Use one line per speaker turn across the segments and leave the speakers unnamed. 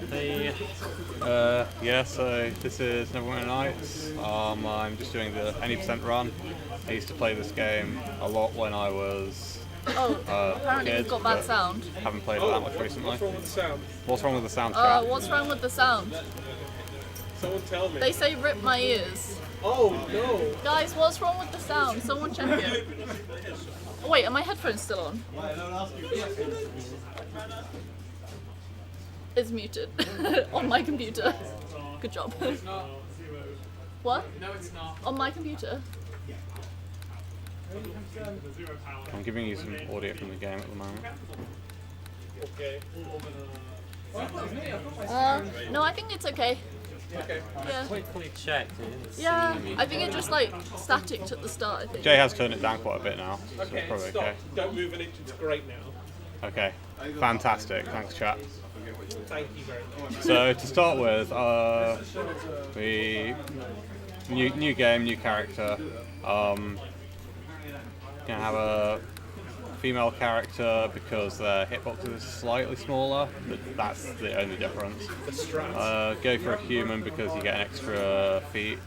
Hey.
Yeah, so this is Neverwinter Nights. I'm just doing the any percent run. I used to play this game a lot when I was
Apparently
kid,
we've got bad
but
sound.
haven't played it that much recently.
What's wrong with the sound?
What's wrong with the sound chat?
What's wrong with the sound?
Someone tell me.
They say rip my ears.
Oh no!
Guys, what's wrong with the sound? Someone check it. Oh, wait, are my headphones still on? It's muted on my computer. Good job. What?
No, it's not.
On my computer.
I'm giving you some audio from the game at the moment.
Okay.
No, I think it's okay.
Okay.
Yeah.
Quickly checked.
Yeah, I think it just like staticked at the start, I think.
Jay has turned it down quite a bit now, so
Okay.
it's probably
Stop.
okay.
Don't move an inch. It's great now.
Okay, fantastic. Thanks, chat.
Thank you very much.
So to start with, new game, new character. Gonna have a female character because their hitbox is slightly smaller, but that's the only difference.
The strats.
Go for a human because you get an extra feat.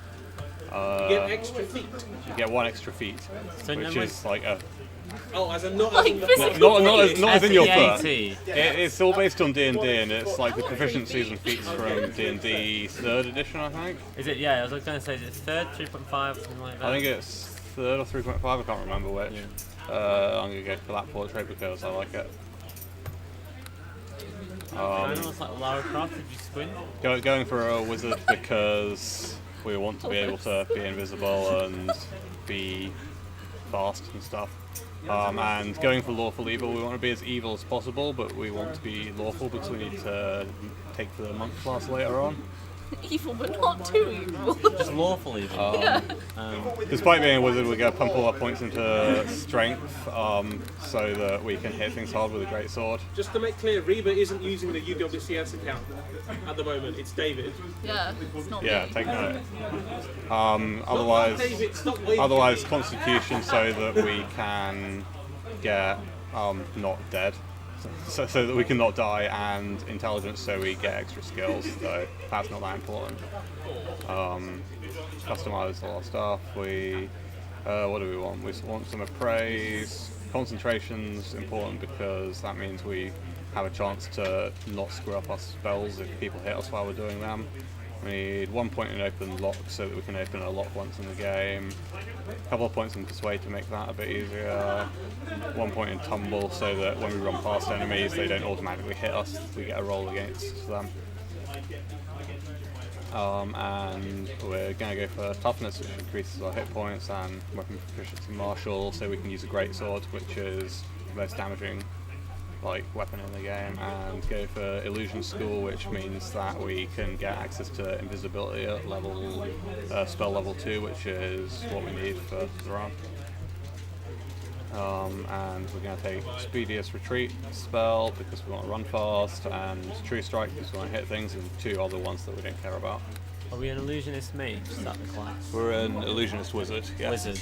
You get extra feet.
You get one extra feat,
So
which
never-
is like a
Oh, as a not
Like
as in
physical
not as in your foot.
FEAT.
It's all based on D&D, and it's like the proficiencies and feats from D&D 3rd edition, I think.
Is it? Yeah, I was going to say, is it third, 3.5, something like that?
I think it's 3rd or 3.5, I can't remember which. I'm going to go for that portrait because I like it.
I know it's like Lara Croft, did you squint?
Going for a wizard because we want to be able to be invisible and be fast and stuff. And going for lawful evil, we want to be as evil as possible, but we want to be lawful because we need to take the monk class later on.
Evil, but not too evil.
Just lawful evil.
Despite being a wizard, we're going to pump all our points into strength so that we can hit things hard with a great sword.
Just to make clear, Reba isn't using the UWCS account at the moment. It's David.
Yeah, it's not
Yeah,
me.
take note.
David, stop waving.
Otherwise, constitution so that we can get not dead. So that we can not die, and intelligence so we get extra skills, though that's not that important. Customize a lot of stuff. What do we want? We want some appraise. Concentration's important because that means we have a chance to not screw up our spells if people hit us while we're doing them. We need 1 point in open lock so that we can open a lock once in the game. A couple of points in persuade to make that a bit easier. 1 point in tumble so that when we run past enemies they don't automatically hit us, we get a roll against them. And we're going to go for toughness, which increases our hit points, and weapon proficiency martial so we can use a greatsword, which is the most damaging weapon in the game, and go for illusion school, which means that we can get access to invisibility at spell level 2, which is what we need for the run. And we're going to take speediest retreat spell because we want to run fast, and true strike because we want to hit things, and 2 other ones that we don't care about.
Are we an illusionist mage? Is that the class?
We're an illusionist wizard, yeah.
Wizard.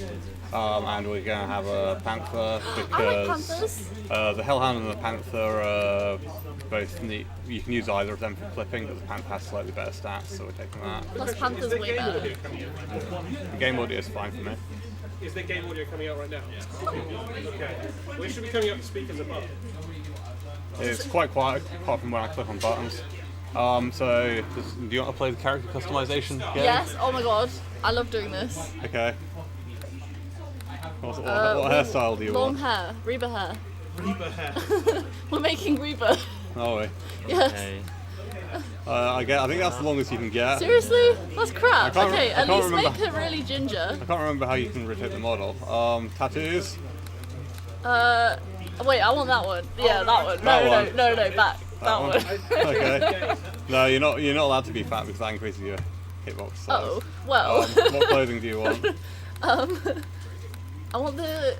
And we're going to have a panther
I like
because
panthers.
the hellhound and the panther are both neat. You can use either of them for clipping, but the panther has slightly better stats, so we're taking that.
Plus Panther's
Is there
way
game
better.
audio coming out?
The game audio is fine for me.
Is there game audio coming out right now? Okay. Well, it should be coming out the speakers above.
It's quite quiet apart from when I click on buttons. Do you want to play the character customization game?
Yes, oh my god, I love doing this.
Okay. What hairstyle do you
Long
want?
hair, Reba hair.
Reba hair.
We're making Reba.
Oh, wait.
Yes.
Okay.
I think that's the longest you can get.
Seriously? That's crap.
can't
Okay,
I
at
can't
least
remember.
make her really ginger.
I can't remember how you can rotate the model. Tattoos?
Wait, I want that one. Yeah, that one.
That
No, back. That one.
Okay. No, you're not allowed to be fat because that increases your hitbox size.
Oh, well.
What clothing do you want?
I want the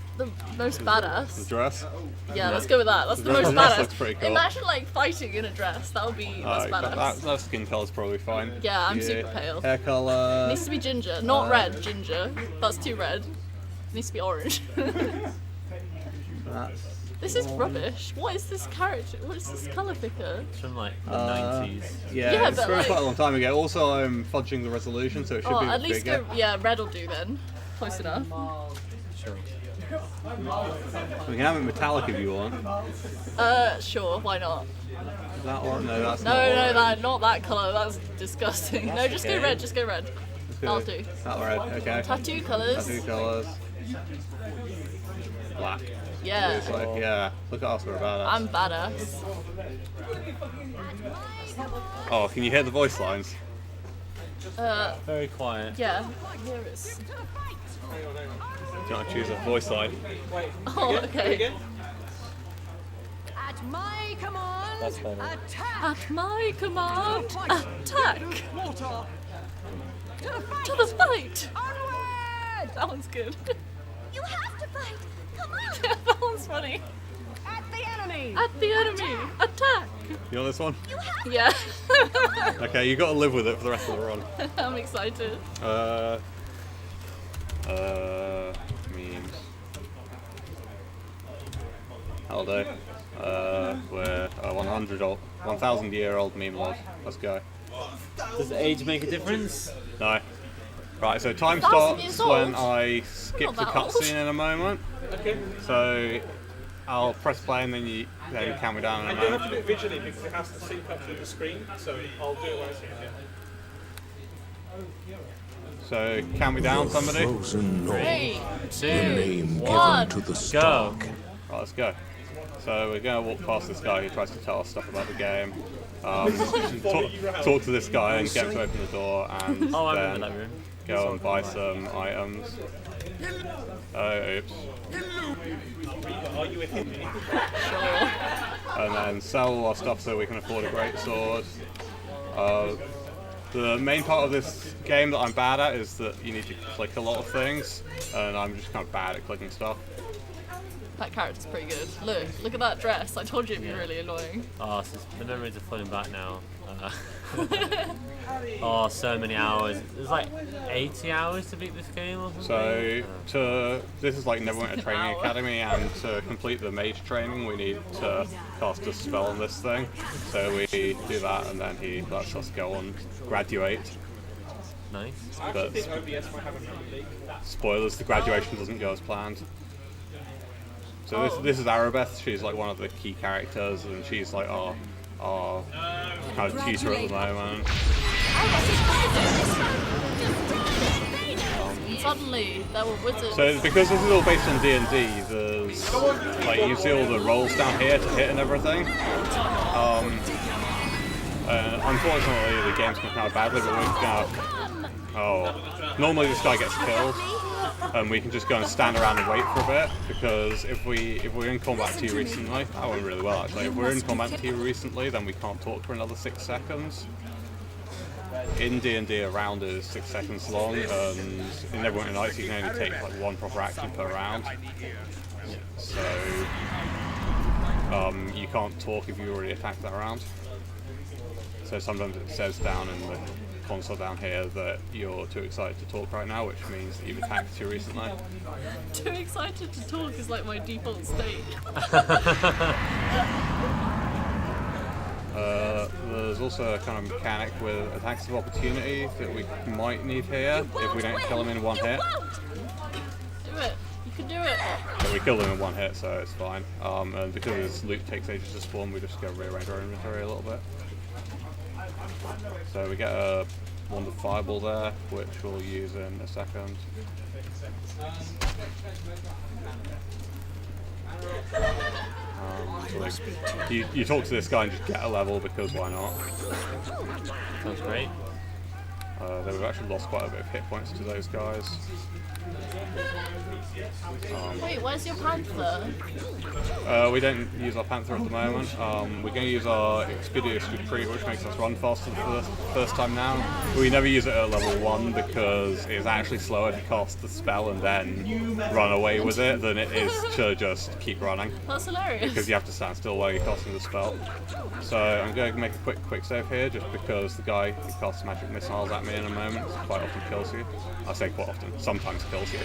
most
The
badass.
dress?
Yeah, let's go with that. That's the
dress-
most
the dress
badass.
looks pretty cool.
Imagine fighting in a dress. That would be that's
Alright,
badass.
that skin colour's probably fine.
Yeah, I'm super pale.
Hair colour.
Needs to be ginger, not red ginger. That's too red. Needs to be orange.
That's
This is rubbish. What is this character? What is this colour picker?
It's from like the 90s.
yeah,
Yeah,
it's
but
from
like-
quite a long time ago. Also, I'm fudging the resolution, so it should
Oh,
be
at least
bigger.
go. Yeah, red will do then. Close enough.
Sure.
We can have it metallic if you want.
Sure. Why not?
Is that or no? That's
No,
not
no,
orange.
not that colour. That's disgusting. No, just go
okay.
red. Just go red.
Let's go
I'll do.
That red. Okay.
Tattoo colours.
Tattoo colours. Black.
Yeah.
It's like, yeah. Look at us, we're badass.
I'm badass.
Oh, can you hear the voice lines?
Very quiet.
Yeah. Here it's.
Do you want to choose a voice line?
Oh, okay.
At my command,
That's better.
attack!
At my command, attack!
Water! To the fight!
To the fight!
Onward!
That one's good.
You have to fight! Come on!
That one's funny.
At the enemy!
At the enemy, attack!
You want this one?
Yeah.
Okay, you got to live with it for the rest of the run.
I'm excited.
Memes. That'll do. We're a 1,000-year-old meme lord. Let's go.
Does age make a difference?
No. Right, so time
1,000 years
starts when
old?
I skip
not
the
that old.
cutscene in a moment.
Okay.
So I'll press play and then you count me down in a
And you'll have to
moment.
do it visually because it has to sync up through the screen. So I'll do it when I see it.
So count me down, somebody. Right,
Frozen north,
3,
the
2,
name
1.
given to the
Go.
stark.
let's go. So we're going to walk past this guy who tries to tell us stuff about the game. Talk to this guy and get him to open the door, and
Oh, I remember
then
that room.
go and buy some items. Oh, oops.
Are you a hippie?
And then sell all our stuff so we can afford a great sword. The main part of this game that I'm bad at is that you need to click a lot of things, and I'm just kind of bad at clicking stuff.
That character's pretty good. Look at that dress. I told you it'd be really annoying.
Oh, so the memories are flooding back now. Oh, so many hours. There's like 80 hours to beat this game or something.
So this is like Neverwinter Training
Wow.
Academy, and to complete the mage training we need to cast a spell on this thing. So we do that and then he lets us go on graduate.
Nice.
I actually
But
think OBS might have a Premier League.
spoilers, the graduation doesn't go as planned. So this is Arabeth, she's like one of the key characters and she's like our kind of tutor at the moment.
Suddenly, there were wizards.
So because this is all based on D&D, there's like you see all the rolls down here to hit and everything. Unfortunately, the game's gone kind of badly, but we're gonna. Oh, normally this guy gets killed, and we can just go and stand around and wait for a bit. Because if we're in combat too recently, that went really well actually. If we're in combat too recently, then we can't talk for another 6 seconds. In D&D, a round is 6 seconds long, and in Neverwinter Nights you can only take like one proper action per round. So you can't talk if you already attacked that round. So sometimes it says down in the console down here that you're too excited to talk right now, which means that you've attacked too recently.
Too excited to talk is like my default state.
There's also a kind of mechanic with attacks of opportunity that we might need here if we don't kill him in one hit.
Do it. You can do it.
But we killed him in one hit, so it's fine. And because his loot takes ages to spawn, we just go rearrange our inventory a little bit. So we get a wand of fireball there, which we'll use in a second. So you talk to this guy and just get a level because why not?
Sounds great.
Though we've actually lost quite a bit of hit points to those guys.
Wait, where's your panther?
We don't use our Panther at the moment. We're going to use our Expedious Retreat, which makes us run faster for the first time now. We never use it at level 1 because it's actually slower to cast the spell and then run away with it than it is to just keep running.
That's hilarious.
Because you have to stand still while you're casting the spell. So I'm going to make a quick save here just because the guy who casts magic missiles at me enemy in a moment. It quite often kills you. I say quite often, sometimes kills you.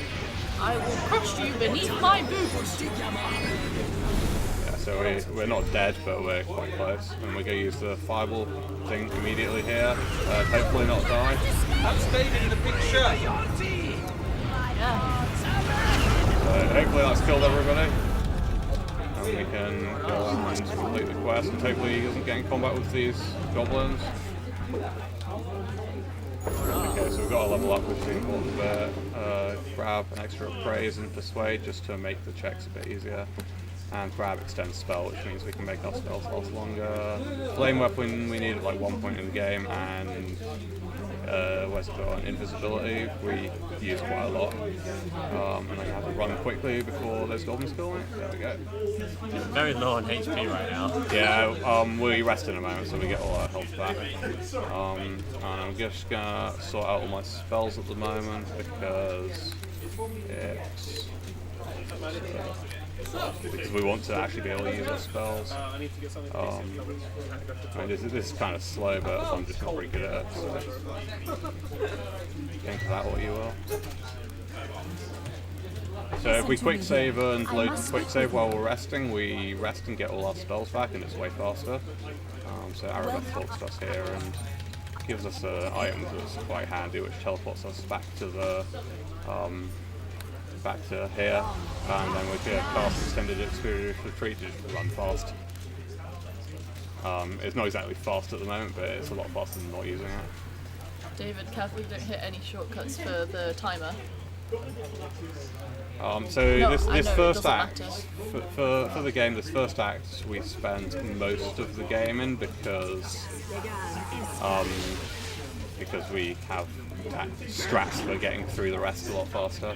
I will crush you beneath my boots.
Yeah, so we're not dead, but we're quite close. And we're going to use the fireball thing immediately here. Hopefully not die.
That's David in the pink shirt.
Yeah.
So hopefully that's killed everybody. And we can go and complete the quest, and hopefully he doesn't get in combat with these goblins. Okay, so we've got to level up with the important bit. Grab an extra praise and persuade just to make the checks a bit easier. And grab extend spell, which means we can make our spells last longer. Flame weapon we need at like 1 point in the game, and where's it going? Invisibility we use quite a lot. And I have to run quickly before those goblins kill me. There we go.
Very low on HP right now.
Yeah, we rest in a moment, so we get all our health back. And I'm just gonna sort out all my spells at the moment because it's because we want to actually be able to use our spells.
I need to get something.
I mean, this is kind of slow, but I'm just not very good at it. So think of that what you will. So if we quick save and load quick save while we're resting, we rest and get all our spells back, and it's way faster. So Arabeth talks to us here and gives us an item that's quite handy, which teleports us back to the back to here, and then we can cast extended experience retreat to just run fast. It's not exactly fast at the moment, but it's a lot faster than not using it.
David, careful you don't hit any shortcuts for the timer.
So
No,
this
I know, it
first
doesn't
act,
matter.
for the game, this first act we spend most of the game in because we have strats for getting through the rest a lot faster.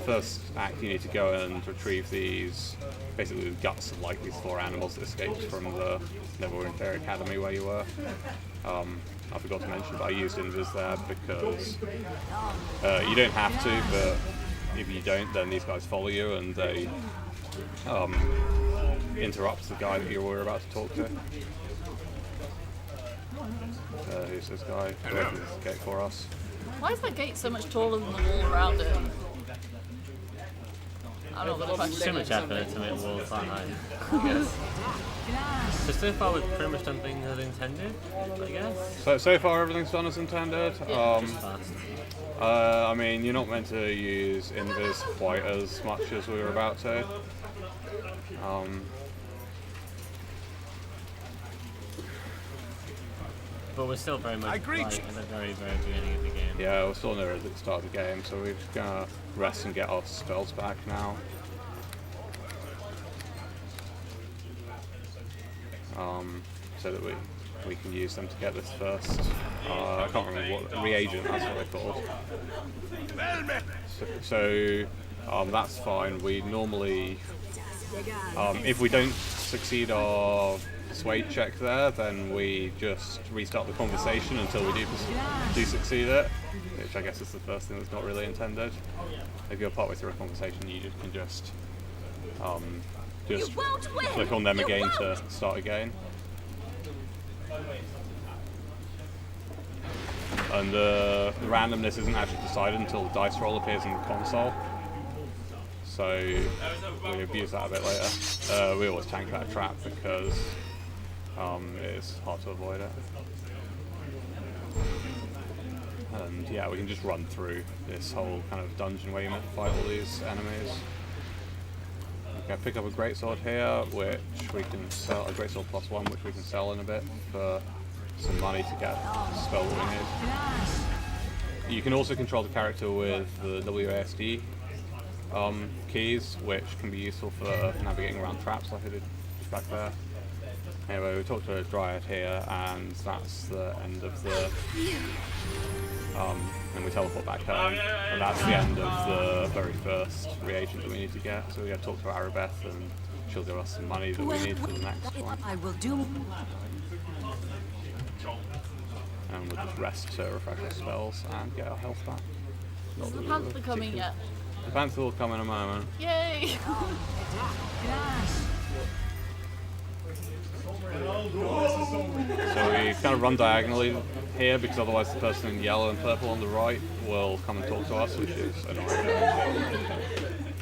First act, you need to go and retrieve these, basically the guts of like these 4 animals that escaped from the Neverwinter Academy where you were. I forgot to mention, but I used Invis there because you don't have to, but if you don't, then these guys follow you and they interrupt the guy that you were about to talk to. Who's this guy? Who opens the gate for us?
Why is that gate so much taller than the wall around it? I'm not gonna question
Too much effort to make walls that high, I guess. So far we've pretty much done things as intended, I guess.
So far everything's done as intended.
Fast.
I mean, you're not meant to use Invis quite as much as we were about to.
But we're still very much like, at the very, very beginning of the game.
Yeah, we're still near at the start of the game, so we're just gonna rest and get our spells back now. So that we can use them to get this first. I can't remember what reagent. That's what they're called. So that's fine. We normally, if we don't succeed our persuade check there, then we just restart the conversation until we do succeed it, which I guess is the first thing that's not really intended. If you're partway through a conversation, you can just click on them again to start again. And the randomness isn't actually decided until the dice roll appears in the console. So we abuse that a bit later. We always tank that trap because it's hard to avoid it. And yeah, we can just run through this whole kind of dungeon where you meant to fight all these enemies. Okay, pick up a greatsword here, which we can sell, a greatsword +1, which we can sell in a bit for some money to get the spell that we need. You can also control the character with the WASD keys, which can be useful for navigating around traps like I did just back there. Anyway, we talked to a dryad here, and that's the end of the... and we teleport back home, and that's the end of the very first reagent that we need to get. So we got to talk to Arabeth, and she'll give us some money that we need for the next one.
I will do.
And we'll just rest to refresh our spells and get our health back.
Is the panther coming yet?
The panther will come in a moment.
Yay!
So we kind of run diagonally here because otherwise the person in yellow and purple on the right will come and talk to us, which is annoying.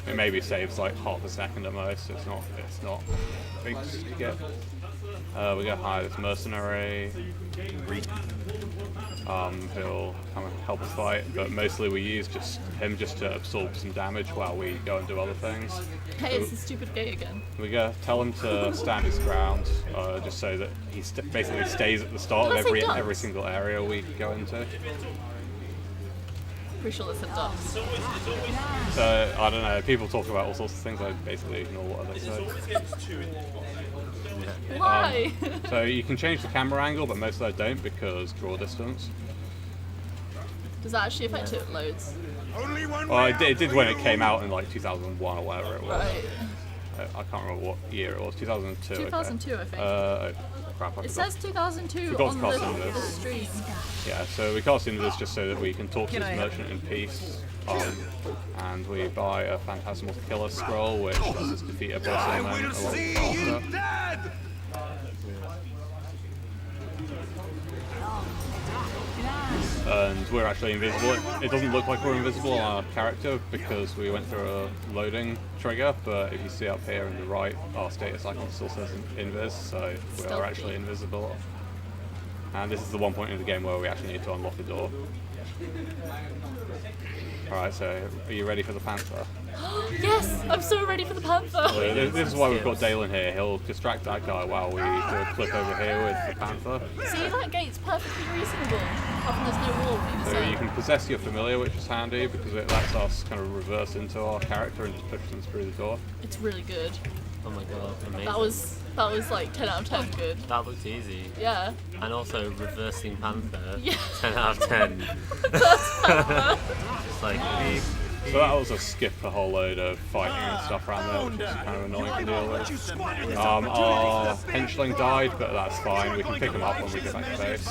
It maybe saves like half a second at most. It's not big to get. We go hire this mercenary. He'll come and help us fight, but mostly we use him just to absorb some damage while we go and do other things.
Hey, it's the stupid gate again.
We go tell him to stand his ground, just so that he basically stays at the start of every single area we go into.
Pretty sure that's a ducks.
So I don't know. People talk about all sorts of things. I basically ignore what they say.
Why?
So you can change the camera angle, but most of them don't because draw distance.
Does that actually affect it loads?
Well, it did when it came out in like 2001 or whatever it was.
Right.
I can't remember what year it was. 2002.
2002, I think.
Oh, crap! I
It
forgot.
says 2002
Forgot
on
to cast
the
into this.
stream.
Yeah, so we cast into this just so that we can talk to this merchant in peace. And we buy a Phantasmal Killer scroll, which lets us defeat a boss in a moment a lot faster. And we're actually invisible. It doesn't look like we're invisible on our character because we went through a loading trigger, but if you see up here on the right, our status icon still says invis, so we are actually invisible. And this is the one point in the game where we actually need to unlock the door. Alright, so are you ready for the Panther?
Yes, I'm so ready for the Panther.
So this is why we've got Dalen here. He'll distract that guy while we do a clip over here with the Panther.
See, that gate's perfectly reasonable. Apart from there's no wall either
So
side.
you can possess your familiar, which is handy because it lets us kind of reverse into our character and just push them through the door.
It's really good.
Oh my god, amazing.
That was like 10 out of 10 good.
That looked easy.
Yeah.
And also reversing Panther.
Yeah.
10 out of 10. Just like the
So that was a skip a whole load of fighting and stuff around there, which was kind of annoying to deal with. Our henchling died, but that's fine. We can pick him up when we get back to base.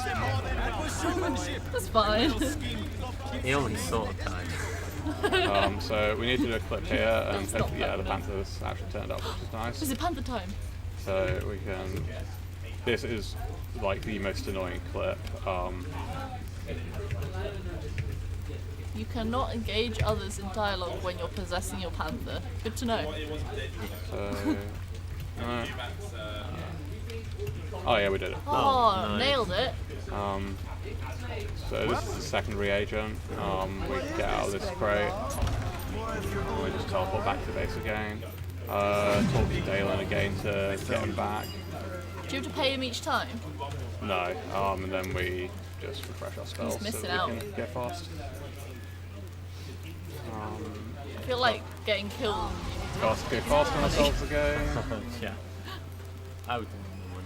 That's fine.
he only sort of died.
So we need to do a clip here, and yeah, the Panther's actually turned up, which is nice.
Is it Panther time?
So we can. This is like the most annoying clip.
You cannot engage others in dialogue when you're possessing your Panther. Good to know.
So. Oh yeah, we did it.
Oh,
nice.
nailed it.
So this is the second reagent. We get out of this crate. We just teleport back to base again. Talk to Dalen again to get him back.
Do you have to pay him each time?
No, and then we just refresh our spells so
missing
that we
out.
can get fast.
I feel like getting killed.
Go fast on ourselves again.
Yeah. I would give him the money.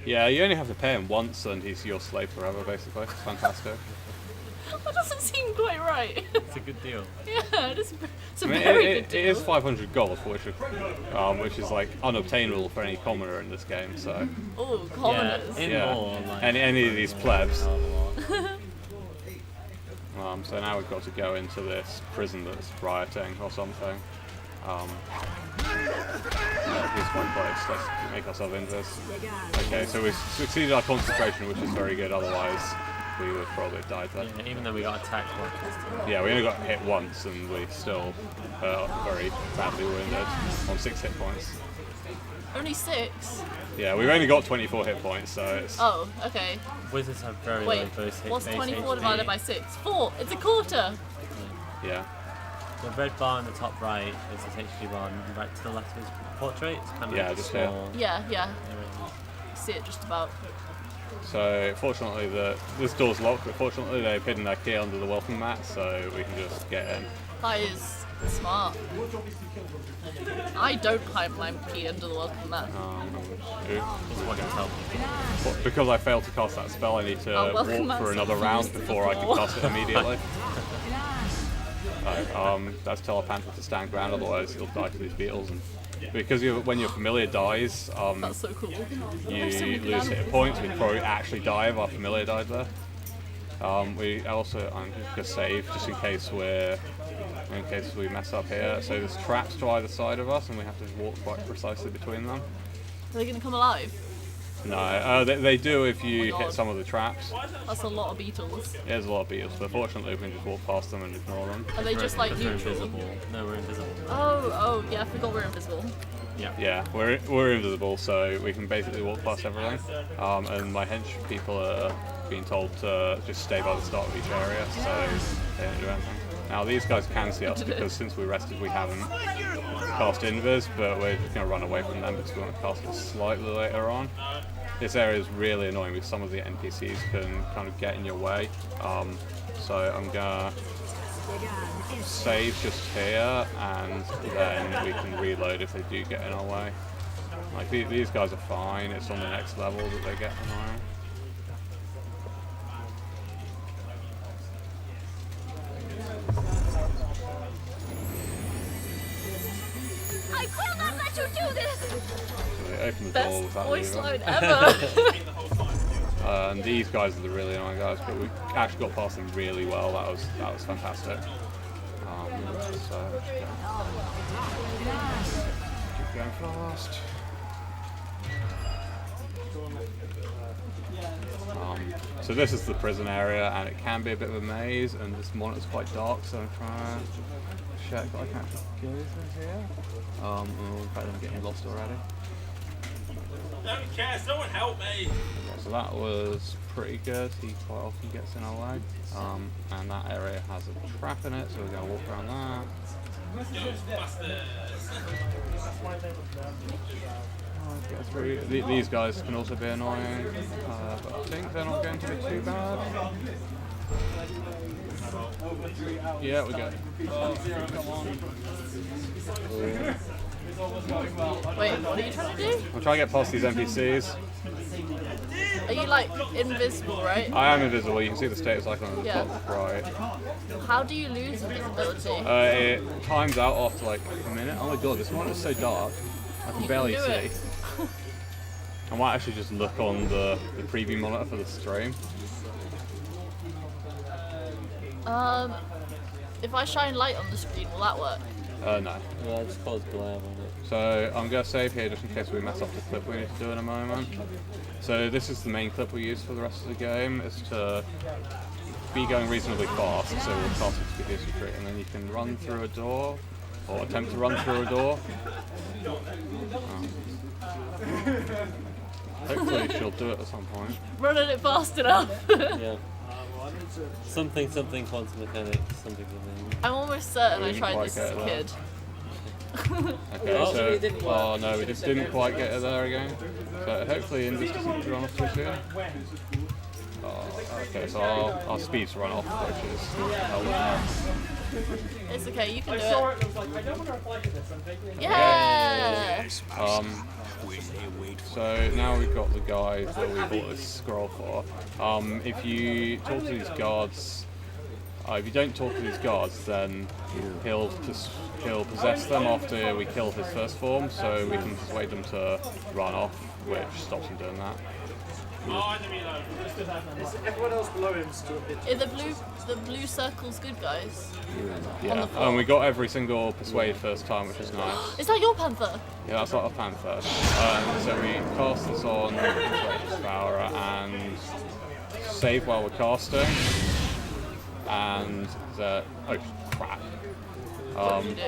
Yeah, you only have to pay him once and he's your slave forever, basically. It's fantastic.
That doesn't seem quite right.
It's a good deal.
Yeah, it's a
I mean,
very
it
good deal.
is 500 gold, which is like unobtainable for any commoner in this game. So
Oh, commoners.
In
yeah,
more, like,
any of these plebs.
hell of a lot.
So now we've got to go into this prison that's rioting or something. Here's one place. Let's make ourselves into this. Okay, so we've succeeded our concentration, which is very good. Otherwise, we would probably have died there.
Yeah, even though we got attacked once.
Yeah, we only got hit once, and we still very badly wounded on 6 hit points.
Only 6?
Yeah, we've only got 24 hit points, so it's.
Oh, okay.
Wizards have very
Wait,
low base hit.
what's
base
24
HP.
divided by 6? 4! It's a quarter!
Yeah.
The red bar in the top right is his HP bar, and right to the left is portrait. It's kind of
Yeah,
like
just
small.
Yeah.
area.
See it just about.
So fortunately, this door's locked, but fortunately they've hidden their key under the welcome mat, so we can just get in.
That is smart. I don't hide my key under the welcome mat.
Just want to tell people.
Because I failed to cast that spell, I need to
Oh, welcome
walk
mat's
for another round
used
before I can
before.
cast it immediately. That's tell a Panther to stand ground, otherwise you'll die to these beetles. And because when your familiar dies,
That's so cool.
you
so many good
lose hit
animals.
points. We'd probably actually die if our familiar died there. We also, I'm gonna save just in case we mess up here. So there's traps to either side of us, and we have to walk quite precisely between them.
Are they gonna come alive?
No, they do if you
God.
hit some of the traps.
That's a lot of beetles.
There's a lot of beetles, but fortunately we can just walk past them and ignore them.
Are they just like
Because we're
neutral?
invisible. No, we're invisible.
Oh, yeah, I forgot we're invisible.
Yeah, we're invisible, so we can basically walk past everything. And my hench people are being told to just stay by the start of each area, so they don't do anything. Now these guys can see us because since we rested we haven't cast invis, but we're just going to run away from them because we want to cast it slightly later on. This area is really annoying because some of the NPCs can kind of get in your way. So I'm going to save just here and then we can reload if they do get in our way. Like these guys are fine, it's on the next level that they get annoying.
I will not let you do this!
So they open the door
Best
without
voice
leaving.
line ever.
And these guys are the really annoying guys, but we actually got past them really well. That was fantastic. So keep going fast. So this is the prison area, and it can be a bit of a maze, and this monitor's quite dark, so I'm trying to check that I can actually go through here. Oh, in fact, I'm getting lost already.
Don't care, someone help me!
So that was pretty good. He quite often gets in our way. And that area has a trap in it, so we're going to walk around that. Get through. These guys can also be annoying, but I think they're not going to be too bad. Yeah, we go.
Wait, what are you trying to do?
I'm trying to get past these NPCs.
Are you like invisible, right?
I am invisible. You can see the status icon on the
Yeah.
top right.
How do you lose invisibility?
It times out after like a minute. Oh my god, this one is so dark. I can barely
do
see.
it.
I might actually just look on the preview monitor for the stream.
If I shine light on the screen, will that work?
No.
Yeah, I just caused glare on it.
So I'm going to save here just in case we mess up the clip we need to do in a moment. So this is the main clip we use for the rest of the game, is to be going reasonably fast, so we'll cast expeditious retreat, and then you can run through a door, or attempt to run through a door. Hopefully she'll do it at some point.
Running it fast enough.
Yeah. Something quantum mechanics, something.
I'm almost certain
We
I
didn't
tried
quite
this
get
as a
it
kid.
Okay,
Oh,
so
it didn't work.
oh no, we just didn't quite get it there again. So hopefully Invis doesn't run off too soon. Okay, so our speeds run off, which is
It's okay, you can do
I
it.
saw it and I was like, I don't want to like this.
Yeah!
So now we've got the guy that we bought this scroll for. If you talk to these guards, if you don't talk to these guards, then he'll possess them after we kill his first form, so we can persuade them to run off, which stops him doing that.
Everyone else below him still a bit.
Are the blue circles good guys?
Yeah, and we got every single persuade first time, which is nice.
Is that your panther?
Yeah, that's our panther. So we cast this on Devourer and save while we're casting. And oh crap.
What do you do?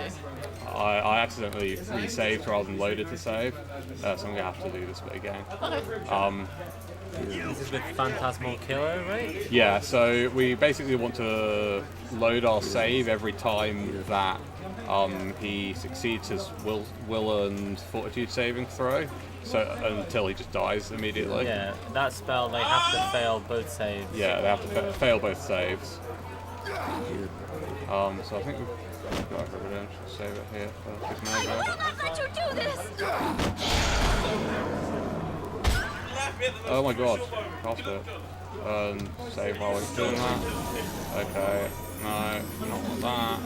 I accidentally resaved rather than loaded to save, so I'm gonna have to do this bit again.
Okay.
This is with Phantasmal Killer, right?
Yeah, so we basically want to load our save every time that he succeeds his will and fortitude saving throw, so until he just dies immediately.
Yeah, that spell they have to fail both saves.
Yeah, they have to fail both saves. So I think we've got everything. Should save it here for his
I will
measure.
not let you do this!
Oh my god, cast it. And save while we're doing that. Okay, no, not with that.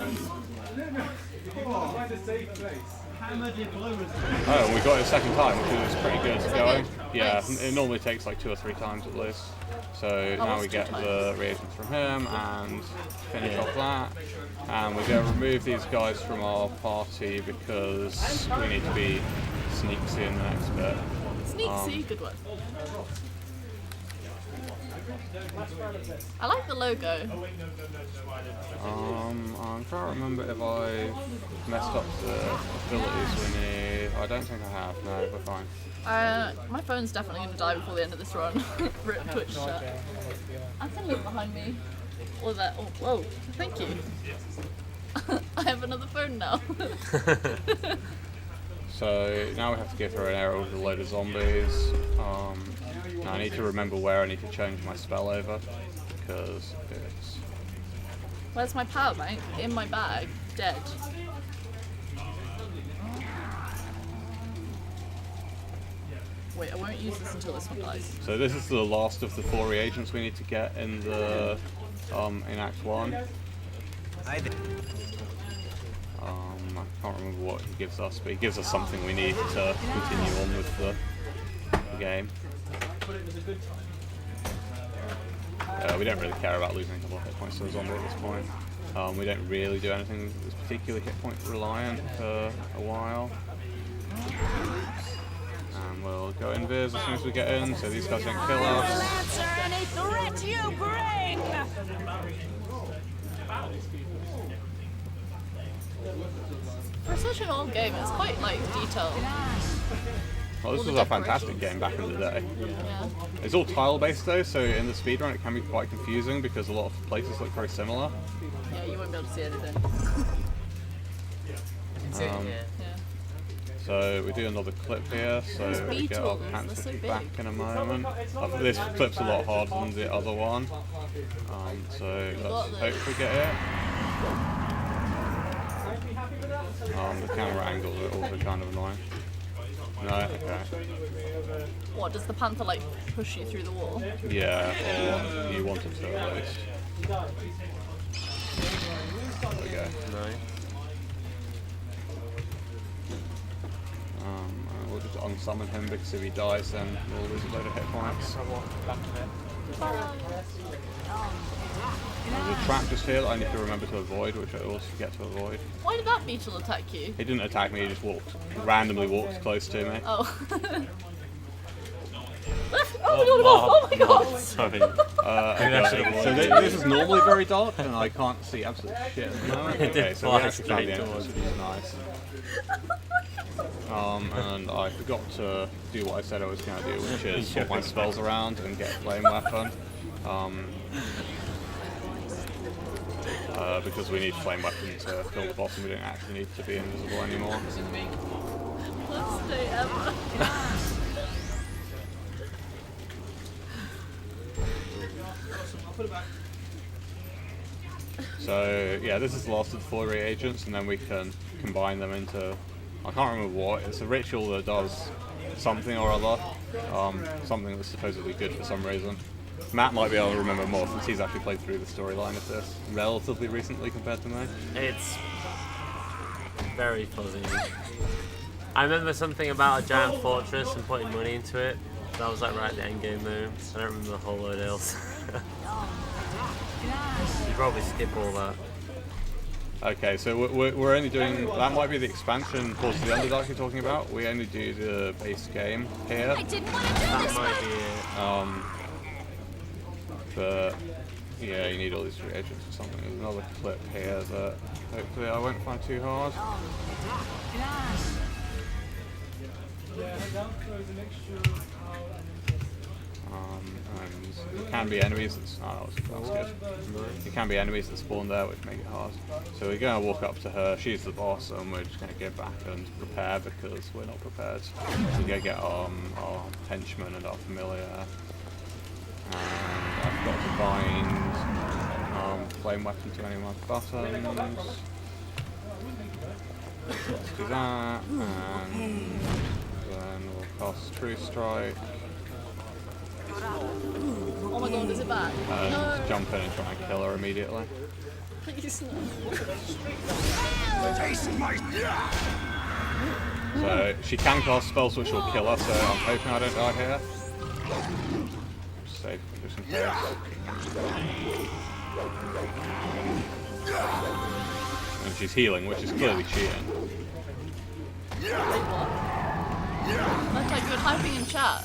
Oh, and we got it a second time, which is pretty good going. Yeah, it normally takes like 2 or 3 times at least. So now we get the reagents from him and finish off that. And we're going to remove these guys from our party because we need to be sneaky in the next bit.
Sneaksy, good one. I like the logo.
I'm trying to remember if I messed up the abilities we need. I don't think I have. No, we're fine.
My phone's definitely going to die before the end of this run. Rip Twitch chat. I can look behind me. Or that. Oh, whoa! Thank you. I have another phone now.
So now we have to give her an arrow with a load of zombies. Now I need to remember where I need to change my spell over because it's.
Where's my power bank? In my bag. Dead. Wait, I won't use this until this one dies.
So this is the last of the 4 reagents we need to get in the in Act 1. I can't remember what he gives us, but he gives us something we need to continue on with the game. We don't really care about losing a couple of hit points to the zombie at this point. We don't really do anything that's particularly hit point reliant for a while. And we'll go invis as soon as we get in, so these guys don't kill us.
Answer any threat you bring!
For such an old game, it's quite like detailed.
Well, this was a fantastic game back in the day.
Yeah.
It's all tile-based though, so in the speedrun it can be quite confusing because a lot of places look very similar.
Yeah, you won't be able to see anything. Yeah.
So we do another clip here, so we get our pants back in a moment. This clip's a lot harder than the other one, so let's hope we get it. The camera angles are also kind of annoying. No, okay.
What, does the panther like push you through the wall?
Yeah, or you want it to at least. There we go.
Nice.
We'll just unsummon him because if he dies then we'll lose a load of hit points. There's a trap just here that I need to remember to avoid, which I always forget to avoid.
Why did that beetle attack you?
He didn't attack me, he just randomly walked close to me.
Oh. Oh my god!
Sorry.
Okay, so this is normally very dark and I can't see absolutely shit at the moment. Okay, so we actually found the entrance, which is nice. And I forgot to do what I said I was going to do, which is swap my spells around and get a flame weapon. Because we need flame weapon to kill the boss and we don't actually need to be invisible anymore.
Worst day ever.
So yeah, this is the last of the 4 reagents, and then we can combine them into, I can't remember what, it's a ritual that does something or other, something that's supposedly good for some reason. Matt might be able to remember more since he's actually played through the storyline of this relatively recently compared to me.
It's very fuzzy. I remember something about a giant fortress and putting money into it. That was like right at the end game though. I don't remember the whole load else. You probably skip all that.
Okay, so we're only doing, that might be the expansion Force of the Underdark you're talking about. We only do the base game here.
I didn't want to do
That
this
might be it.
But yeah, you need all these reagents or something. There's another clip here that hopefully I won't find too hard. And there can be enemies that's good. There can be enemies that spawn there which make it hard. So we're going to walk up to her, she's the boss, and we're just going to get back and prepare because we're not prepared. So we're going to get our henchmen and our familiar. And I've got to bind flame weapon to any of my buttons. Let's do that, and then we'll cast True Strike.
Oh my god, is it back?
And
No!
jump in and try and kill her immediately.
Please no.
So she can cast spells which will kill us, so I'm hoping I don't die here. Save just in case. And she's healing, which is clearly cheating.
That's like good typing in chat.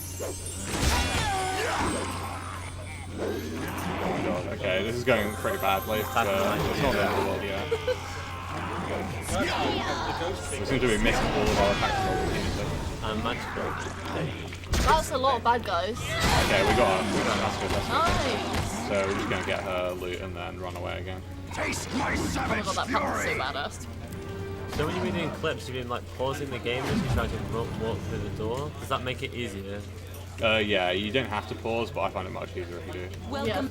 Oh god, okay, this is going pretty badly. It's not the end of the world yet. We seem to be missing all of our attacks opportunity.
Magical.
That's a lot of bad guys.
Okay, we got Master.
Nice.
So we're just gonna get her loot and then run away again.
Oh my god, that pump is so badass.
So when you've been doing clips, you've been like pausing the game as you try to walk through the door. Does that make it easier?
Yeah, you don't have to pause, but I find it much easier if you do.
Welcome.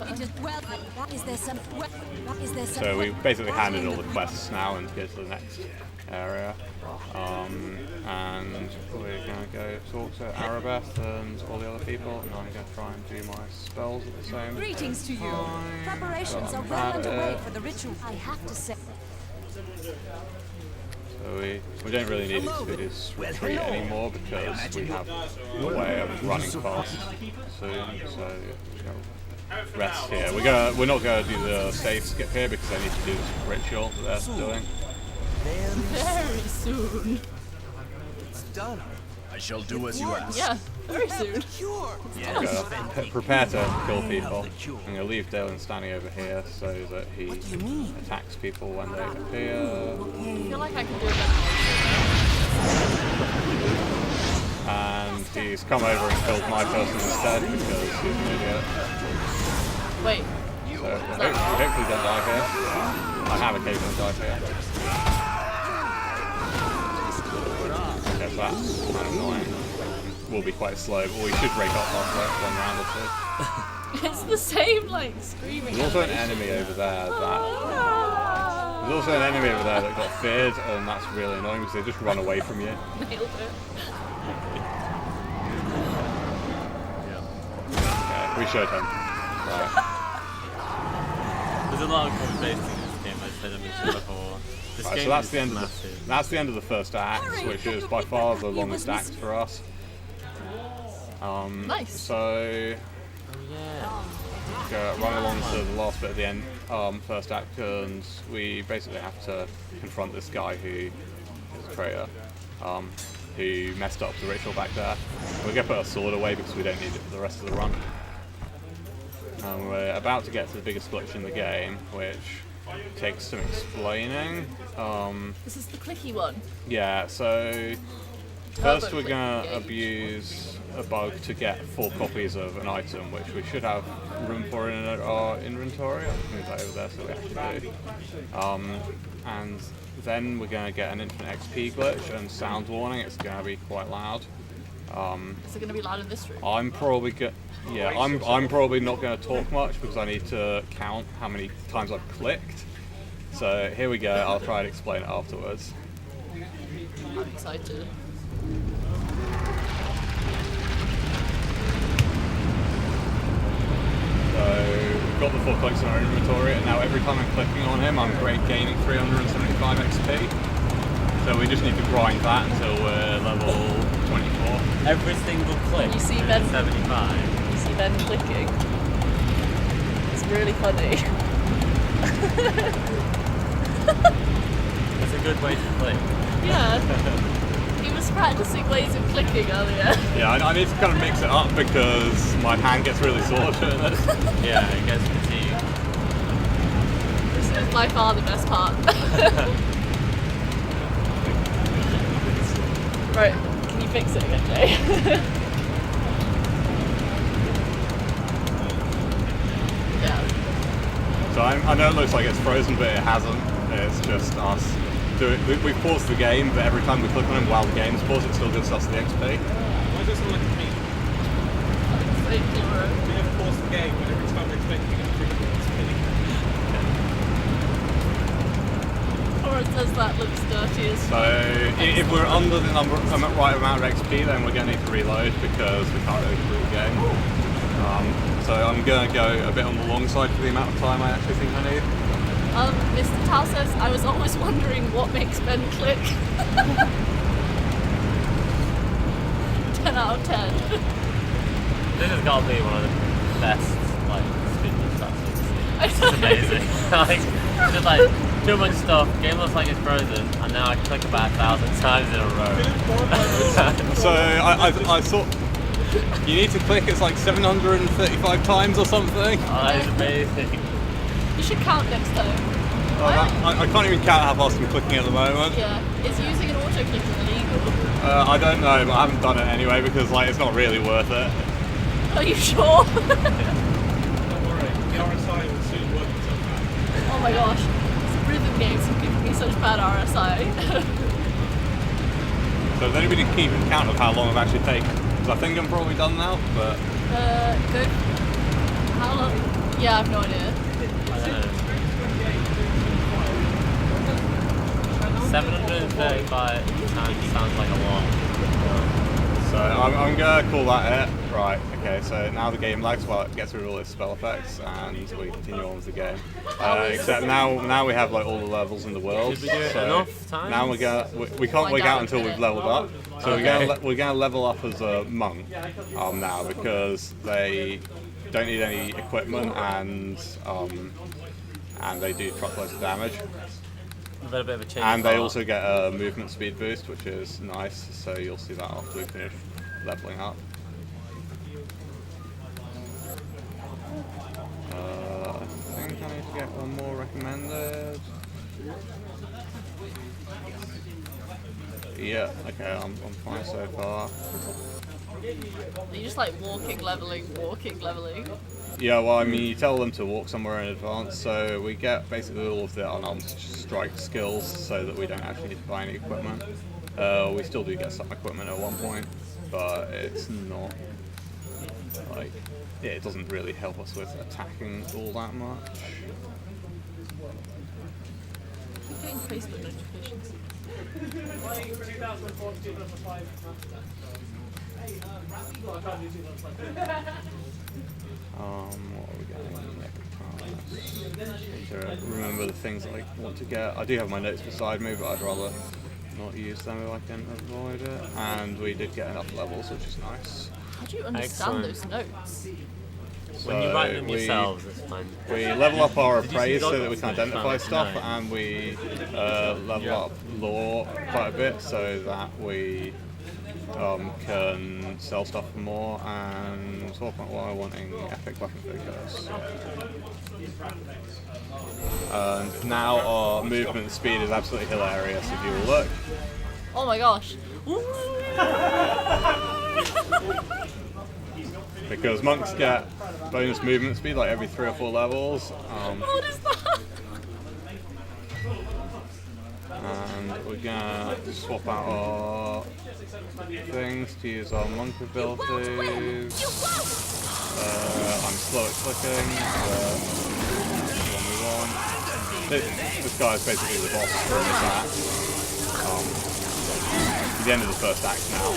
So we basically handed all the quests now and go to the next area. And we're gonna go talk to Arabeth and all the other people, and I'm gonna try and do my spells at the same
Greetings to you.
time.
Preparations are
So
well
I'm
underway
at
for the ritual. I have to say.
So we don't really need to do this retreat anymore because we have a way of running fast soon. So rest here. We're not gonna do the safe skip here because I need to do this ritual that they're doing.
Very soon.
It's done. I shall do as you ask.
Yeah, very soon.
Prepare to kill people. I'm gonna leave Dalen standing over here so that he attacks people when they appear.
I feel like I can do it better.
And he's come over and killed my person instead because he's an idiot.
Wait.
So hopefully don't die here. I have occasionally died here. Okay, so that's kind of annoying. Will be quite slow, but we should break up after one round or two.
It's the same, like, screaming.
There's also an enemy over there that got feared, and that's really annoying because they just run away from you.
Nailed it.
Okay, we showed him. Right.
There's a lot of conversation in this game, I said I mentioned before. This
Right,
game
so that's
is
the end of
massive.
that's the end of the first act, which is by far the longest act for us.
Nice.
So run along to the last bit of the end, first act, and we basically have to confront this guy who is a traitor, who messed up the ritual back there. We're gonna put our sword away because we don't need it for the rest of the run. And we're about to get to the biggest glitch in the game, which takes some explaining.
This is the clicky one.
Yeah, so first we're gonna abuse a bug to get 4 copies of an item, which we should have room for in our inventory. I'll move that over there so we actually do. And then we're gonna get an infinite XP glitch and sound warning. It's gonna be quite loud.
Is it going to be loud in this room?
I'm probably I'm probably not going to talk much because I need to count how many times I've clicked. So here we go. I'll try and explain it afterwards.
I'm excited.
So we've got the 4 clicks in our inventory, and now every time I'm clicking on him, I'm gaining 375 XP. So we just need to grind that until we're level 24.
Every single click
You see
is
Ben-
75.
You see Ben clicking. It's really funny.
That's a good way to click.
Yeah. He was practicing ways of clicking earlier.
Yeah, I need to kind of mix it up because my hand gets really sore doing this.
Yeah, it gets fatigued.
This is by far the best part. Right, can you fix it again, Jay? Yeah.
So I know it looks like it's frozen, but it hasn't. It's just us. We've paused the game, but every time we click on him while the game's paused, it still gives us the XP.
Why does it sound like a meme?
So clever.
We have paused the game, but every time we're expecting it to be
Or it says that looks dirty as
So if we're under the right amount of XP, then we're going to need to reload because we can't really through the game. So I'm going to go a bit on the long side for the amount of time I actually think I need.
Mr. Tao says, I was always wondering what makes Ben click. 10 out of 10.
This has got to be one of the best like speedrun stats.
I
It's
know.
amazing. Like, just like Too much stuff. Game looks like it's frozen, and now I click about 1,000 times in a row.
So I thought you need to click. It's like 735 times or something.
Oh, that is amazing.
You should count next time.
I can't even count how fast I'm clicking at the moment.
Yeah. Is using an auto clicker illegal?
I don't know, but I haven't done it anyway because like it's not really worth it.
Are you sure?
Don't worry, the RSI will soon work itself out.
Oh my gosh. These rhythm games have given me such bad RSI.
So has anybody keeping count of how long I've actually taken? Because I think I'm probably done now, but...
Good. How long? Yeah, I have no idea.
735 times sounds like a lot.
So I'm gonna call that it. Right, okay, so now the game lags while it gets through all its spell effects and we continue on with the game. Except now we have like all the levels in the world.
Did we do it enough times?
Now we can't wig out until we've leveled up. So
Okay.
we're gonna level up as a monk now because they don't need any equipment and they do truckloads of damage.
A little bit of a change.
And they also get a movement speed boost, which is nice, so you'll see that after we finish leveling up. I think I need to get one more recommended. Yeah, okay, I'm fine so far.
Are you just like walking, leveling?
Yeah, well, I mean, you tell them to walk somewhere in advance, so we get basically all of the unarmed strike skills so that we don't actually need to buy any equipment. We still do get some equipment at one point, but it's not, like, yeah, it doesn't really help us with attacking all that much.
I'm getting Facebook notifications.
What are we getting next time? Need to remember the things I want to get. I do have my notes beside me, but I'd rather not use them if I can avoid it. And we did get enough levels, which is nice.
How do you understand
Excellent.
those notes?
When you write them
we-
yourselves, it's fine.
We level up our
Did you see
appraise
the
so
dog
that we can
that's
identify
trying to
stuff,
know?
and we level up lore quite a bit so that we can sell stuff for more. And 12.1 wanting epic weapon figures. And now our movement speed is absolutely hilarious if you will look.
Oh my gosh.
Because monks get bonus movement speed like every 3 or 4 levels.
What is that?
And we're gonna swap out our things to use our monk abilities. I'm slow at clicking, but we'll move on. This guy is basically the boss from this act. The end of the first act now.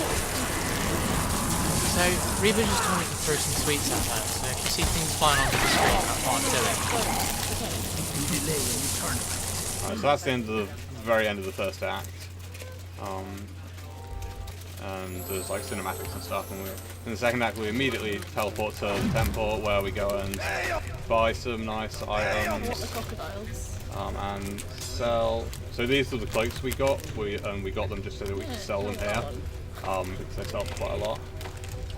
So, Reba just told me to throw some sweets at her, so if you see things flying onto the screen, that's what I'm doing.
So that's the end of the very end of the first act. And there's like cinematics and stuff, and in the second act we immediately teleport to the temple where we go and buy some nice items.
The crocodiles.
And sell. So these are the cloaks we got. We got them just so that we could sell them here, because they sell for quite a lot.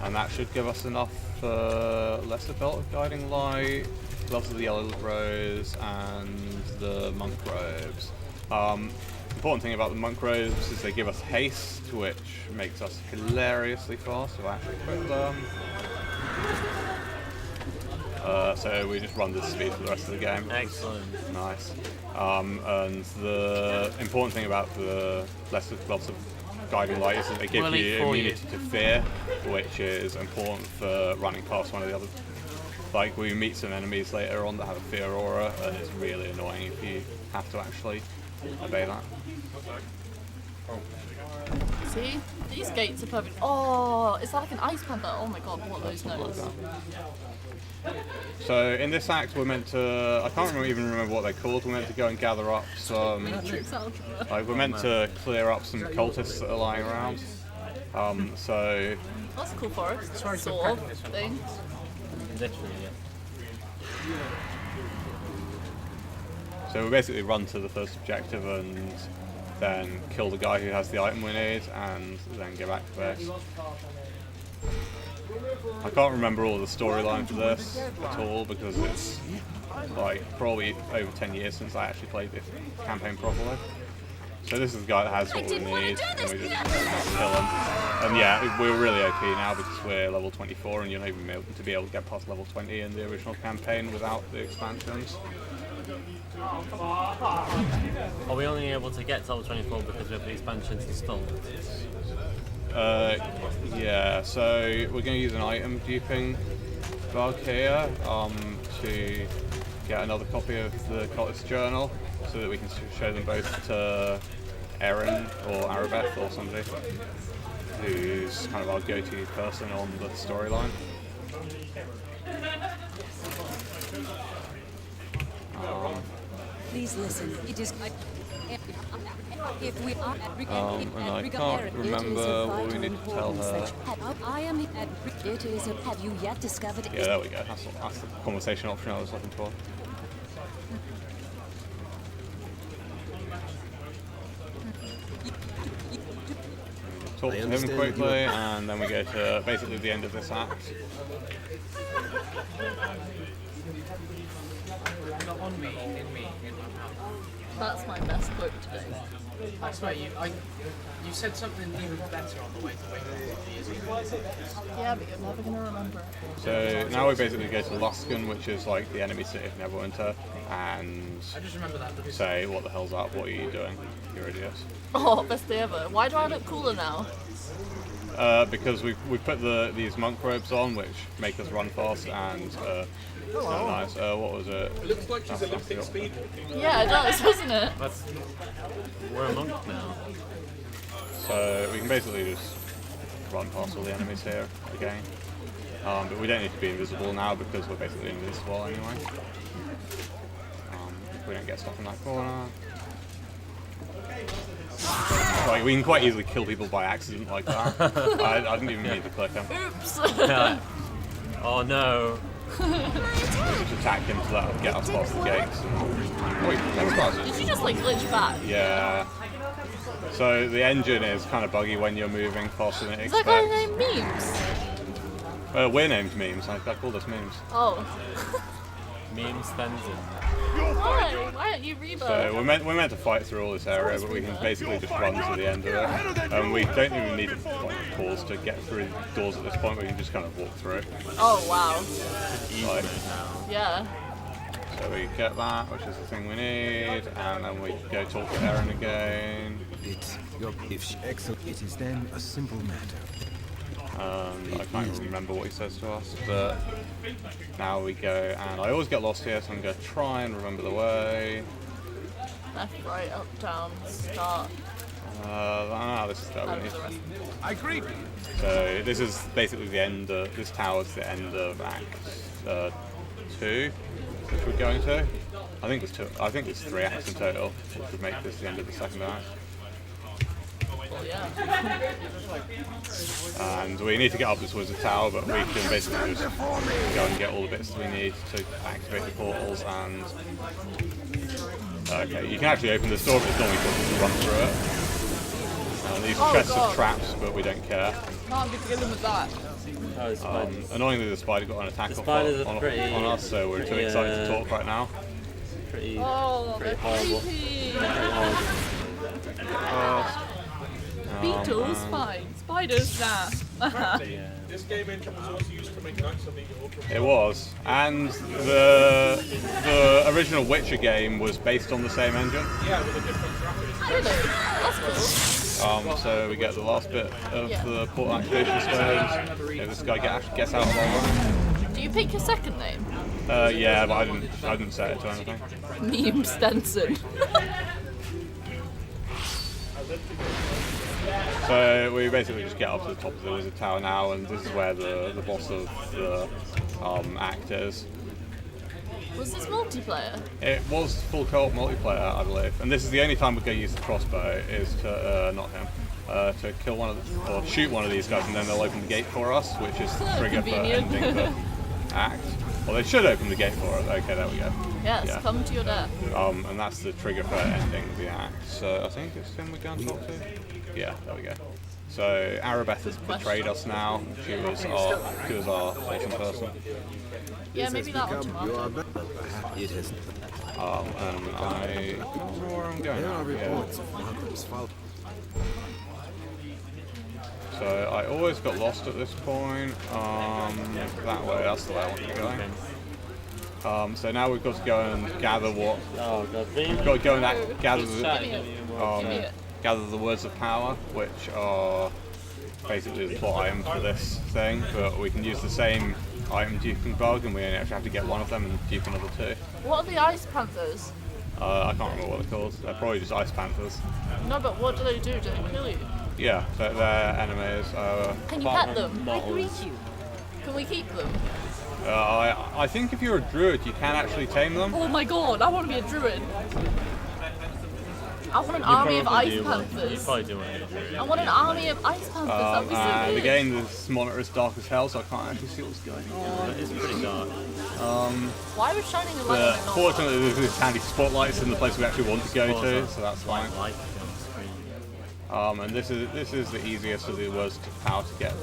And that should give us enough for lesser belt of guiding light, gloves of the yellow rose, and the monk robes. Important thing about the monk robes is they give us haste, which makes us hilariously fast if I actually equip them. So we just run this speed for the rest of the game.
Excellent.
Nice. And the important thing about the lesser gloves of guiding light is that they give
Will it
you
for
immunity to fear, which is important for running past one of the other. Like we meet some enemies later on that have a fear aura, and it's really annoying if you have to actually obey that.
See? These gates are perfect. Oh, is that like an ice panther? Oh my god, what are those notes?
So in this act we're meant to, I can't even remember what they're called, we're meant to go and gather up some,
Matrix algebra.
like we're meant to clear up some cultists that are lying around. So
That's a cool forest.
Sorry to
Sword
crack this one.
thing.
Literally, yeah.
So we basically run to the first objective and then kill the guy who has the item we need, and then get back to base. I can't remember all the storyline for this at all because it's like probably over 10 years since I actually played this campaign properly. So this is the guy that has what we need, and we just kill him. And yeah, we're really OP now because we're level 24, and you're not even able to get past level 20 in the original campaign without the expansions.
Are we only able to get to level 24 because we have the expansions installed?
Yeah, so we're going to use an item duping bug here to get another copy of the Cultist Journal so that we can show them both to Erin or Arabeth or somebody who's kind of our go-to person on the storyline.
Please listen. It is. If we are
and I can't remember what we need to tell her.
I am it is. Have you yet discovered it?
Yeah, there we go. That's the conversation option I was looking for. Talk to him quickly, and then we go to basically the end of this act.
Not on me, in my mouth.
That's my best quote today.
I swear, you said something even better on the way to Wake.
Yeah, but you're never gonna remember it.
So now we basically go to Luskan, which is like the enemy city of Neverwinter, and
I just remember that because
say, what the hell's up, what are you doing, you idiots?
Oh, best day ever. Why do I look cooler now?
Because we put these monk robes on, which make us run fast, and nice. What was it?
It looks like she's Olympic speed walking.
Yeah, it does, doesn't it?
We're a monk now.
So we can basically just run past all the enemies here again. But we don't need to be invisible now because we're basically invisible anyway. If we don't get stuck in that corner. Like, we can quite easily kill people by accident like that. I didn't even mean to click him.
Oops!
Oh no.
Just attack him to let get us past the gates. Wait, thanks, Buzz.
Did you just like glitch back?
Yeah. So the engine is kind of buggy when you're moving faster than it
Is
expects.
that guy named Memes?
We're named Memes. I call us Memes.
Oh.
Meme Stenson.
Why? Why aren't you Reba?
So we're meant to fight through all this area, but we can basically just run to the end of it. And we don't even need to pause to get through the doors at this point. We can just kind of walk through.
Oh wow.
Like,
Yeah.
so we get that, which is the thing we need, and then we go talk to Erin again.
It is then a simple matter.
I can't even remember what he says to us, but now we go, and I always get lost here, so I'm going to try and remember the way.
Left, right, up, down, start.
This is that we need.
I agree.
So this is basically the end. This tower's the end of Act 2, which we're going to. I think there's 2. I think there's 3 acts in total, which would make this the end of the second act.
Well, yeah.
And we need to get up this wizard tower, but we can basically just go and get all the bits we need to activate the portals. And okay, you can actually open this door, but it's normally possible to run through it. And these chests are traps, but we don't care.
Can't be forgiven with that.
Oh, spiders.
Annoyingly, the spider got an attack
The
off
spiders are
on
pretty-
us, so we're too excited to talk right now.
Pretty,
Oh,
pretty
they're
horrible.
creepy.
Pretty horrible.
Beetles, fine. Spiders, nah.
This game engine was also used to make Knights of the Ultra.
It was, and the original Witcher game was based on the same engine.
Yeah, with a different graphics.
Really? That's cool.
So we get the last bit of the portal activation stones. Yeah, this guy gets out of our way.
Do you pick your second name?
Yeah, but I didn't set it to anything.
Meme Stenson.
So we basically just get up to the top of the wizard tower now, and this is where the boss of the act is.
Was this multiplayer?
It was full co-op multiplayer, I believe, and this is the only time we're going to use the crossbow, is to not him, to kill one of the, or shoot one of these guys, and then they'll open the gate for us, which is the trigger for
Convenient.
ending the act. Well, they should open the gate for us. Okay, there we go.
Yes,
Yeah.
come to your death.
And that's the trigger for ending the act. So I think it's him we're going to talk to. Yeah, there we go. So Arabeth has betrayed us now. She was our awesome person.
Yeah, maybe that one tomorrow.
It has.
And I don't know where I'm going now. Yeah. So I always got lost at this point. That way, that's the way I want to go. So now we've got to go and gather what.
Oh god,
We've got to go and gather the words of power, which are basically the plot item for this thing. But we can use the same item duping bug, and we only actually have to get one of them and dupe another two.
What are the ice panthers?
I can't remember what they're called. They're probably just ice panthers.
No, but what do they do? Do they kill you?
Yeah, they're enemies.
Can you pet them?
I greet you.
Can we keep them?
I think if you're a druid, you can actually tame them.
Oh my god, I want to be a druid. I want an army of ice panthers.
You probably do want to be a druid.
I want an army of ice panthers. That'd be so
And
good.
again, this monitor is dark as hell, so I can't actually see what's going on.
It's pretty dark.
Why are we shining a light on it?
Fortunately, there's these handy spotlights in the place we actually want to go to, so that's fine.
Light on the screen.
And this is the easiest of the words to power to get.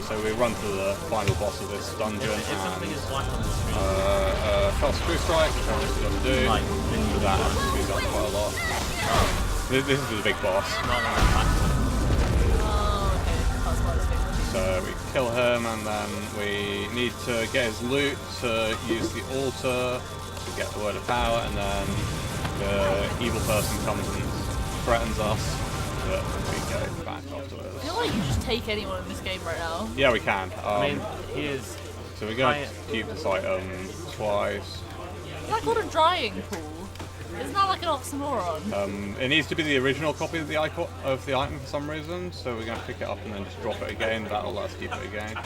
So we run to the final boss of this dungeon
If something
and
is white on the screen,
cast True Strike, which I'm just going to do.
like,
So that speeds up quite a lot. This is the big boss.
not on that back.
Oh, okay. That's why it's big.
So we kill him, and then we need to get his loot to use the altar to get the word of power, and then the evil person comes and threatens us, but we go back afterwards.
I feel like you just take anyone in this game right now.
Yeah, we can.
I mean, he is.
So we're going to keep this item twice.
Is that called a drying pool? Isn't that like an oxymoron?
It needs to be the original copy of the item for some reason, so we're going to pick it up and then just drop it again. That'll let us keep it again.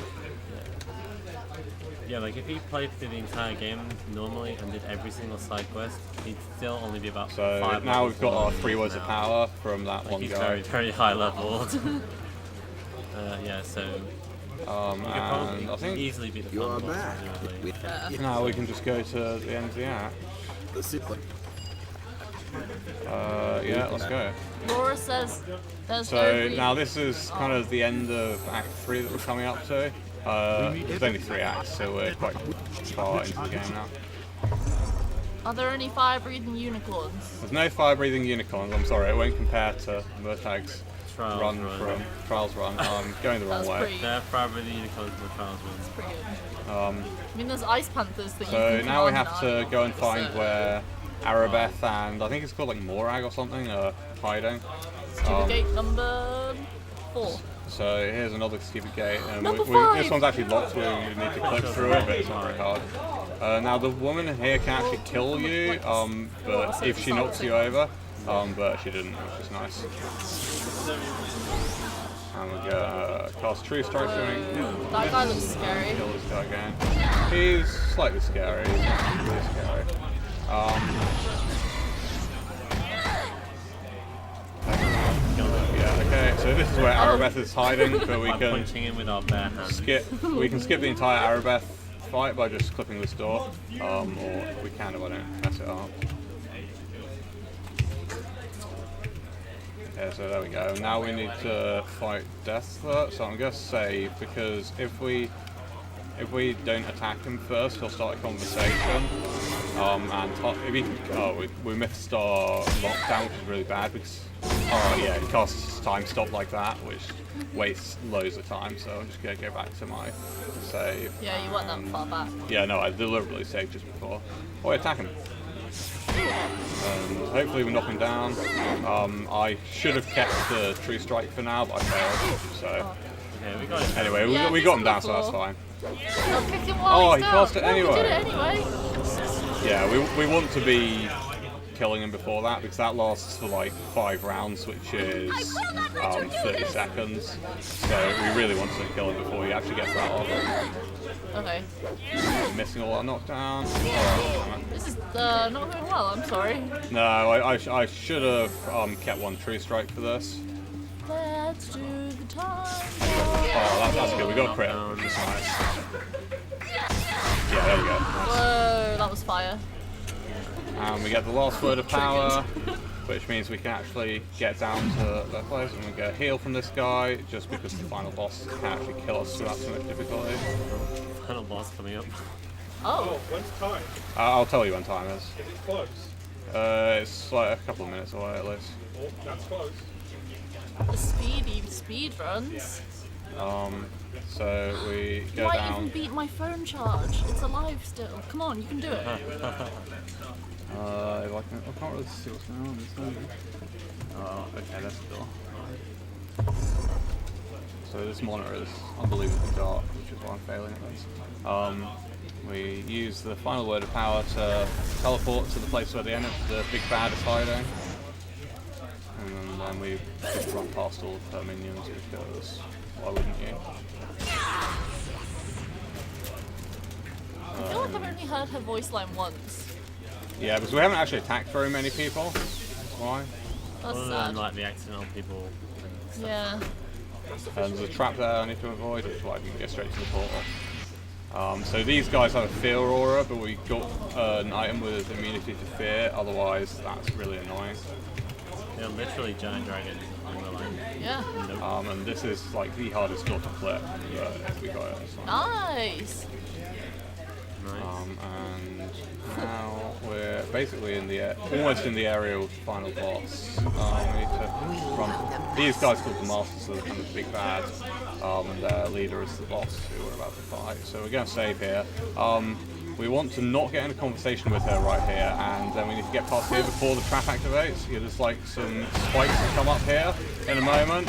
Yeah, like if he played through the entire game normally and did every single side quest, he'd still only be about
So
5
now
levels
we've got
below
our
he
3
is
words of
now.
power from that
Like
one
he's
guy.
very, very high leveled. Yeah, so you could
And
probably
I think
easily beat the
You're
final boss,
back.
presumably.
now we can just go to the end of the act. Yeah, let's go.
Laura says there's
So
every...
now this is kind of the end of Act 3 that we're coming up to. There's only 3 acts, so we're quite far into the game now.
Are there any fire-breathing unicorns?
There's no fire-breathing unicorns, I'm sorry, it won't compare to Murtag's
Trials
run from Trials Run. I'm going the wrong
That's
way.
pretty,
They're probably the unicorns in the trials ones.
pretty good. I mean, there's ice panthers that you
So
can
now we
command
have
an
to
army
go and
of,
find
so-
where Arabeth and I think it's called like Morag or something are hiding.
Stupid gate number 4.
So here's another stupid gate, and
Number
this
5.
one's actually locked, so we need to click through it, but it's not very hard. Now the woman in here can actually kill you, but if she knocks you over, but she didn't, which is nice. And we're gonna cast True Strike on him.
That guy looks scary.
Kill this guy again. He's slightly scary. He's not really scary. Yeah. Okay. So this is where Arabeth is hiding, but we
By
can
punching him with our bare hands.
skip. We can skip the entire Arabeth fight by just clipping this door, or we can if I don't mess it up. Okay, so there we go. Now we need to fight Death. So I'm gonna save because if we don't attack him first, he'll start a conversation. We missed our lockdown, which is really bad because it costs time stop like that, which wastes loads of time. So I'm just gonna go back to my save.
Yeah, you weren't that far back.
Yeah, no, I deliberately saved just before. Oh, attack him. And hopefully we knock him down. I should have kept the True Strike for now, but I failed. So
Okay, we got it.
anyway,
Yeah,
we got him
he's
down,
on
so
the
that's
floor.
fine.
I'll kick him while
Oh,
he's
he
down.
cast it
No, we did it
anyway.
anyway.
Yeah, we want to be killing him before that because that lasts for like 5 rounds, which is 30 seconds. So we really want to kill him before he actually gets that off.
Okay.
Missing all our knockdown.
This is not going well, I'm sorry.
No, I should have kept one True Strike for this.
Let's do the time.
Oh, that's good. We got a crit. Which is nice. Yeah, there you go. Nice.
Whoa, that was fire.
And we get the last word of power, which means we can actually get down to that place, and we get a heal from this guy, just because the final boss can actually kill us without too much difficulty.
Final boss coming up.
Oh.
When's time?
I'll tell you when time is.
Is it close?
It's like a couple of minutes away at least.
Oh, that's close.
The speed runs.
So we go
Why
down.
even beat my phone charge? It's alive still. Come on, you can do it.
I can't really see what's going on. Oh, okay, that's cool. So this monitor is unbelievably dark, which is why I'm failing at this. We use the final word of power to teleport to the place where the big bad is hiding. And then we just run past all of her minions because why wouldn't you?
I feel like I've only heard her voice line once.
Yeah, because we haven't actually attacked very many people. That's why.
That's
Other
sad.
than like the accidental people.
Yeah.
And there's a trap there I need to avoid, which is why we can get straight to the portal. So these guys have a fear aura, but we got an item with immunity to fear, otherwise that's really annoying.
They're literally giant dragons on the line.
Yeah.
And this is like the hardest door to flip, but we got it. So.
Nice.
And now we're basically in the almost in the area of the final boss. We need to run. These guys called the Masters, so they're kind of the big bad, and their leader is the boss who we're about to fight. So we're going to save here. We want to not get in a conversation with her right here, and then we need to get past here before the trap activates. Yeah, there's like some spikes that come up here in a moment,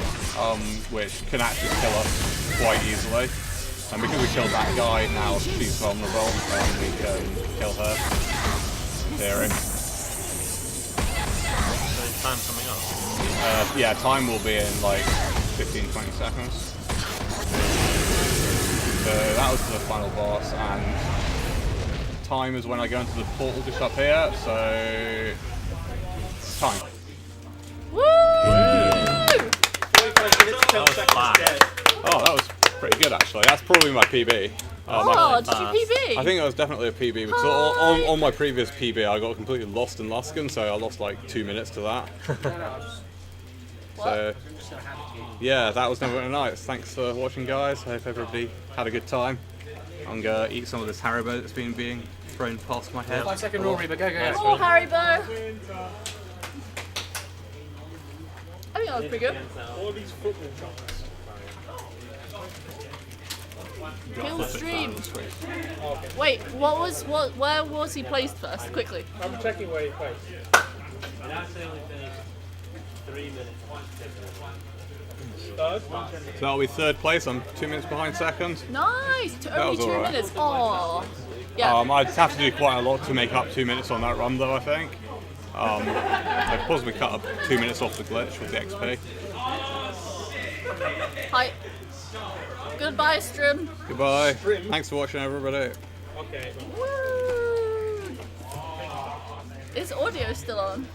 which can actually kill us quite easily. And because we killed that guy, now she's vulnerable, and we can kill her. In theory.
So is time coming up?
Yeah, time will be in like 15-20 seconds. So that was the final boss, and time is when I go into the portal just up here, so time.
Woo!
Oh, that was pretty good actually. That's probably my PB.
Oh, did you PB?
I think it was definitely a PB because on my previous PB I got completely lost in Luskan, so I lost like 2 minutes to that. So yeah, that was Neverwinter Nights. Thanks for watching, guys. I hope everybody had a good time. I'm gonna eat some of this Haribo that's being thrown past my head.
5-second rule, Reba. Go.
Oh, Haribo. I think that was pretty good.
All these football shots.
Kill stream. Wait, where was he placed first? Quickly.
I'm checking where he plays. Third?
So that'll be third place. I'm 2 minutes behind second.
Nice. Only
was
2
alright.
minutes. Oh. Yeah.
I'd have to do quite a lot to make up 2 minutes on that run, though. I think. I'd possibly cut up 2 minutes off the glitch with the XP.
Hi. Goodbye, stream.
Goodbye. Thanks for watching, everybody.
Okay.
Woo! Is audio still on?